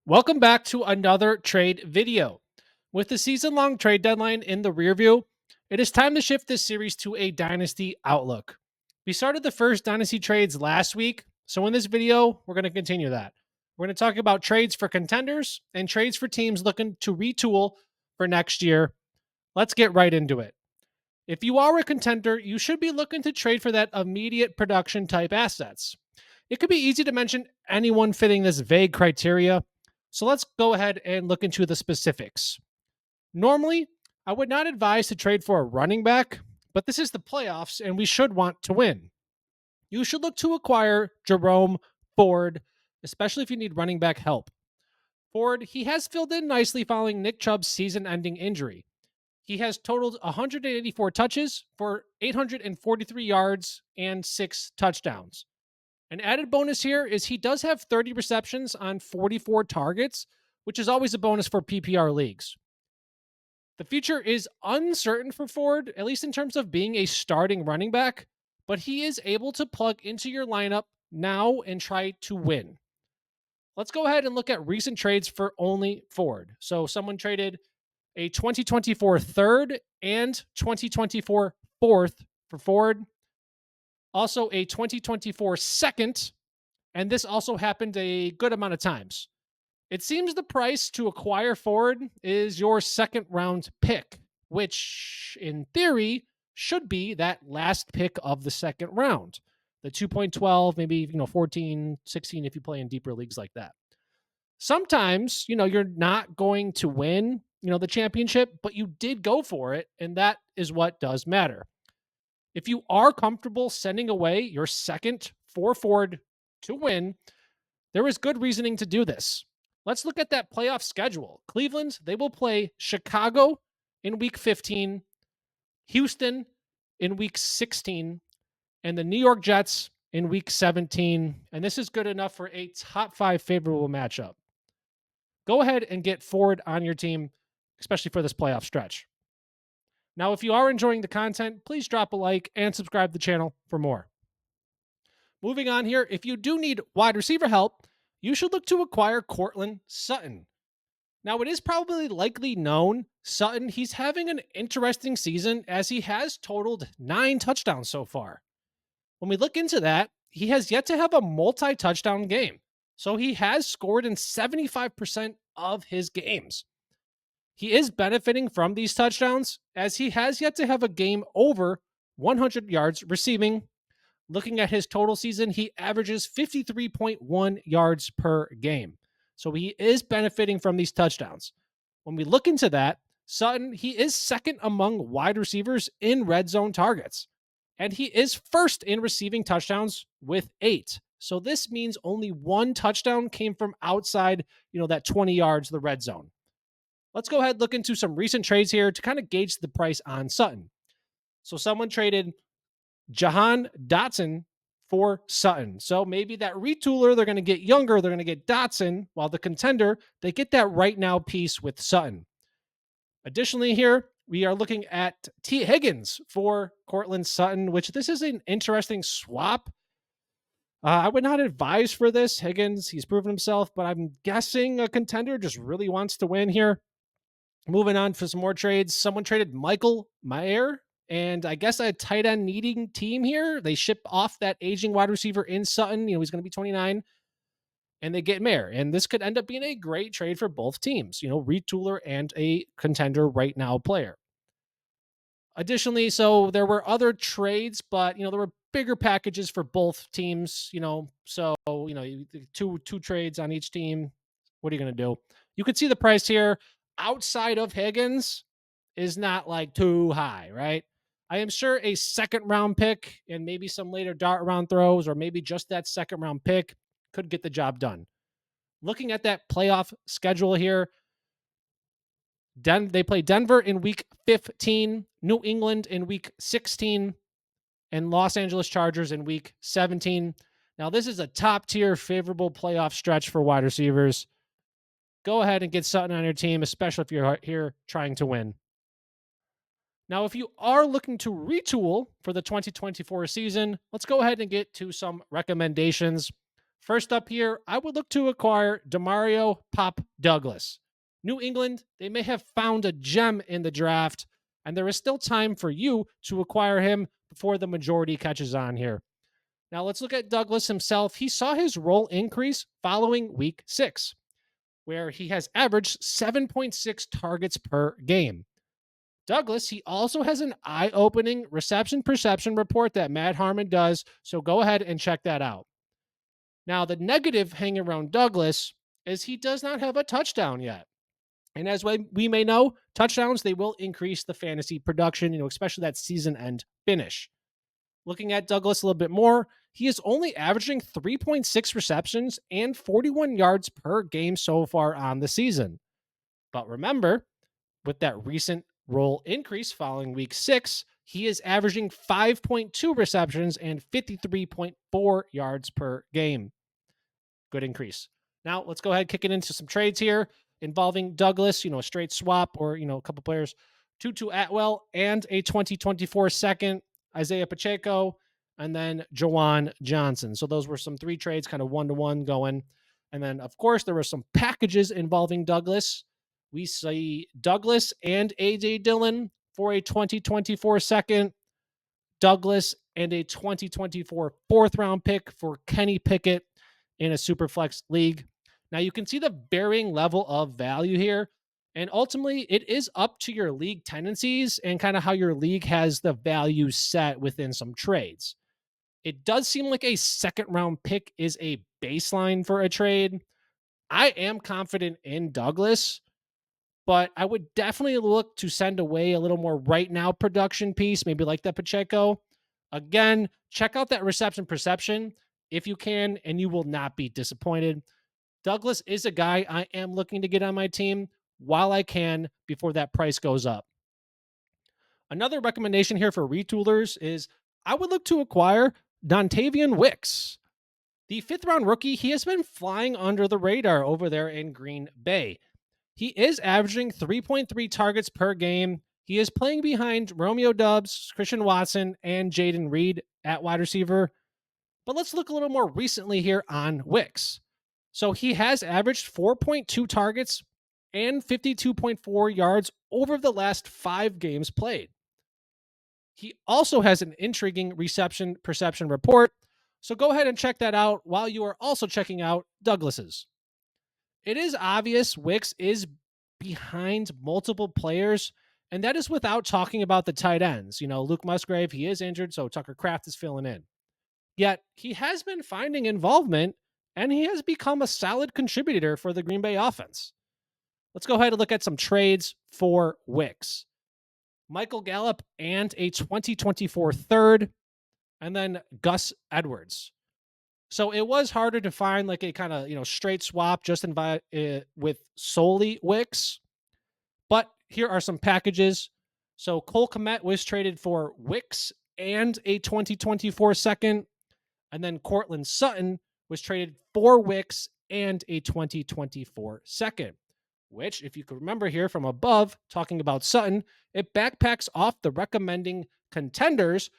Welcome back to another trade video. With the season-long trade deadline in the rear view, it is time to shift this series to a Dynasty outlook. We started the first Dynasty trades last week, so in this video, we're going to continue that. We're going to talk about trades for contenders and trades for teams looking to retool for next year. Let's get right into it. If you are a contender, you should be looking to trade for that immediate production type assets. It could be easy to mention anyone fitting this vague criteria, so let's go ahead and look into the specifics. Normally, I would not advise to trade for a running back, but this is the playoffs and we should want to win. You should look to acquire Jerome Ford, especially if you need running back help. Ford, he has filled in nicely following Nick Chubb's season-ending injury. He has totaled 184 touches for 843 yards and 6 touchdowns. An added bonus here is he does have 30 receptions on 44 targets, which is always a bonus for PPR leagues. The future is uncertain for Ford, at least in terms of being a starting running back, but he is able to plug into your lineup now and try to win. Let's go ahead and look at recent trades for only Ford. So someone traded a 2024 third and 2024 fourth for Ford. Also a 2024 second, and this also happened a good amount of times. It seems the price to acquire Ford is your second round pick, which in theory should be that last pick of the second round. The 2.12, maybe 14, 16 if you play in deeper leagues like that. Sometimes, you're not going to win, the championship, but you did go for it, and that is what does matter. If you are comfortable sending away your second for Ford to win, there is good reasoning to do this. Let's look at that playoff schedule. Cleveland, they will play Chicago in week 15, Houston in week 16, and the New York Jets in week 17. And this is good enough for a top 5 favorable matchup. Go ahead and get Ford on your team, especially for this playoff stretch. Now, if you are enjoying the content, please drop a like and subscribe to the channel for more. Moving on here, if you do need wide receiver help, you should look to acquire Courtland Sutton. Now, it is probably likely known Sutton, he's having an interesting season as he has totaled 9 touchdowns so far. When we look into that, he has yet to have a multi-touchdown game. So he has scored in 75% of his games. He is benefiting from these touchdowns as he has yet to have a game over 100 yards receiving. Looking at his total season, he averages 53.1 yards per game. So he is benefiting from these touchdowns. When we look into that, Sutton, he is second among wide receivers in red zone targets. And he is first in receiving touchdowns with 8. So this means only 1 touchdown came from outside, that 20 yards, the red zone. Let's go ahead and look into some recent trades here to kind of gauge the price on Sutton. So someone traded Jahan Dotson for Sutton. So maybe that retooler, they're going to get younger, they're going to get Dotson, while the contender, they get that right now piece with Sutton. Additionally here, we are looking at T. Higgins for Courtland Sutton, which this is an interesting swap. I would not advise for this. Higgins, he's proven himself, but I'm guessing a contender just really wants to win here. Moving on for some more trades. Someone traded Michael Mayer, and I guess a tight end needing team here. They ship off that aging wide receiver in Sutton. He's going to be 29, and they get Mayer. And this could end up being a great trade for both teams, retooler and a contender right now player. Additionally, so there were other trades, but, there were bigger packages for both teams, so, two trades on each team. What are you going to do? You could see the price here outside of Higgins is not like too high, right? I am sure a second round pick and maybe some later dart round throws, or maybe just that second round pick could get the job done. Looking at that playoff schedule here, they play Denver in week 15, New England in week 16, and Los Angeles Chargers in week 17. Now, this is a top-tier favorable playoff stretch for wide receivers. Go ahead and get Sutton on your team, especially if you're here trying to win. Now, if you are looking to retool for the 2024 season, let's go ahead and get to some recommendations. First up here, I would look to acquire Demario Pop Douglas. New England, they may have found a gem in the draft, and there is still time for you to acquire him before the majority catches on here. Now let's look at Douglas himself. He saw his role increase following week 6, where he has averaged 7.6 targets per game. Douglas, he also has an eye opening reception perception report that Matt Harmon does, so go ahead and check that out. Now, the negative hanging around Douglas is he does not have a touchdown yet. And as we may know, touchdowns, they will increase the fantasy production, especially that season end finish. Looking at Douglas a little bit more, he is only averaging 3.6 receptions and 41 yards per game so far on the season. But remember, with that recent role increase following week 6, he is averaging 5.2 receptions and 53.4 yards per game. Good increase. Now let's go ahead, kick it into some trades here involving Douglas, a straight swap or, a couple players, Tutu Atwell and a 2024 second, Isaiah Pacheco, and then Jawan Johnson. So those were some 3 trades, kind of 1-to-1 going. And then, of course, there were some packages involving Douglas. We see Douglas and A.J. Dillon for a 2024 second, Douglas and a 2024 4th-round pick for Kenny Pickett in a Superflex league. Now, you can see the varying level of value here. And ultimately, it is up to your league tendencies and kind of how your league has the value set within some trades. It does seem like a 2nd-round pick is a baseline for a trade. I am confident in Douglas, but I would definitely look to send away a little more right now production piece, maybe like that Pacheco. Again, check out that reception perception if you can, and you will not be disappointed. Douglas is a guy I am looking to get on my team while I can before that price goes up. Another recommendation here for retoolers is I would look to acquire Dontayvion Wicks. The 5th-round rookie, he has been flying under the radar over there in Green Bay. He is averaging 3.3 targets per game. He is playing behind Romeo Doubs, Christian Watson, and Jaden Reed at wide receiver. But let's look a little more recently here on Wicks. So he has averaged 4.2 targets and 52.4 yards over the last 5 games played. He also has an intriguing reception perception report. So go ahead and check that out while you are also checking out Douglas's. It is obvious Wicks is behind multiple players, and that is without talking about the tight ends. Luke Musgrave, he is injured, so Tucker Kraft is filling in. Yet he has been finding involvement, and he has become a solid contributor for the Green Bay offense. Let's go ahead and look at some trades for Wicks. Michael Gallup and a 2024 3rd, and then Gus Edwards. So it was harder to find like a kind of, straight swap just with solely Wicks. But here are some packages. So Cole Kmet was traded for Wicks and a 2024 second. And then Courtland Sutton was traded for Wicks and a 2024 second, which, if you could remember here from above, talking about Sutton, it backpacks off the recommending contenders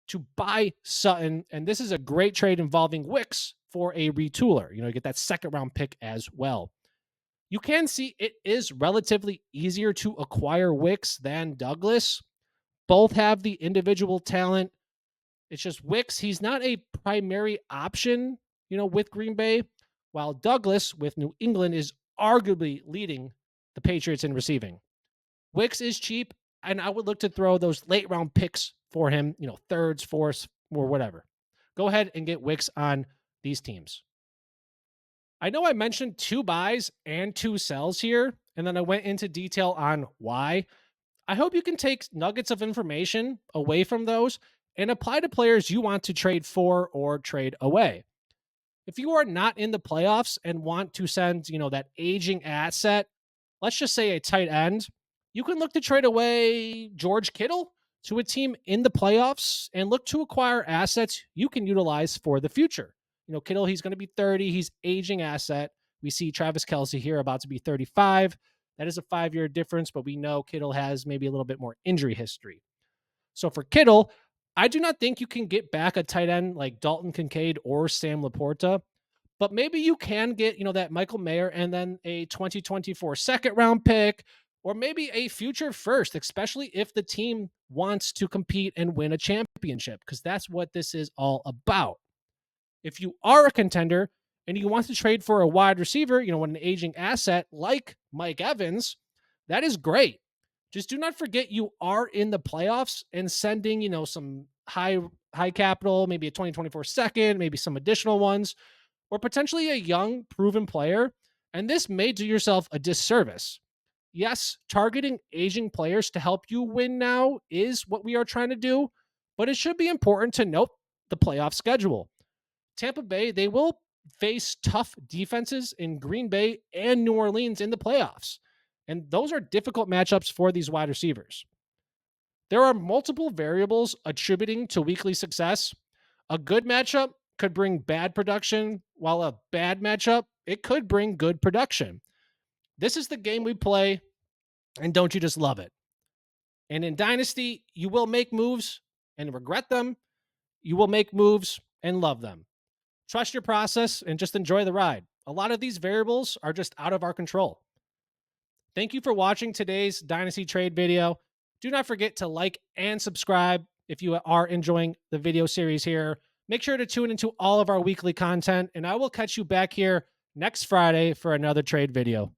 to buy Sutton. And this is a great trade involving Wicks for a retooler. You get that 2nd-round pick as well. You can see it is relatively easier to acquire Wicks than Douglas. Both have the individual talent. It's just Wicks, he's not a primary option, with Green Bay, while Douglas with New England is arguably leading the Patriots in receiving. Wicks is cheap, and I would look to throw those late round picks for him, 3rds, 4ths, or whatever. Go ahead and get Wicks on these teams. I know I mentioned 2 buys and 2 sells here, and then I went into detail on why. I hope you can take nuggets of information away from those and apply to players you want to trade for or trade away. If you are not in the playoffs and want to send, that aging asset, let's just say a tight end, you can look to trade away George Kittle to a team in the playoffs and look to acquire assets you can utilize for the future. Kittle, he's going to be 30. He's aging asset. We see Travis Kelce here about to be 35. That is a 5-year difference, but we know Kittle has maybe a little bit more injury history. So for Kittle, I do not think you can get back a tight end like Dalton Kincaid or Sam Laporta, But maybe you can get, that Michael Mayer and then a 2024 second round pick, or maybe a future first, especially if the team wants to compete and win a championship, because that's what this is all about. If you are a contender and you want to trade for a wide receiver, an aging asset like Mike Evans, that is great. Just do not forget you are in the playoffs, and sending, some high capital, maybe a 2024 second, maybe some additional ones, or potentially a young, proven player. And this may do yourself a disservice. Yes, targeting aging players to help you win now is what we are trying to do, but it should be important to note the playoff schedule. Tampa Bay, they will face tough defenses in Green Bay and New Orleans in the playoffs. And those are difficult matchups for these wide receivers. There are multiple variables attributing to weekly success. A good matchup could bring bad production, while a bad matchup, it could bring good production. This is the game we play, and don't you just love it? And in Dynasty, you will make moves and regret them. You will make moves and love them. Trust your process and just enjoy the ride. A lot of these variables are just out of our control. Thank you for watching today's Dynasty trade video. Do not forget to like and subscribe if you are enjoying the video series here. Make sure to tune into all of our weekly content, and I will catch you back here next Friday for another trade video.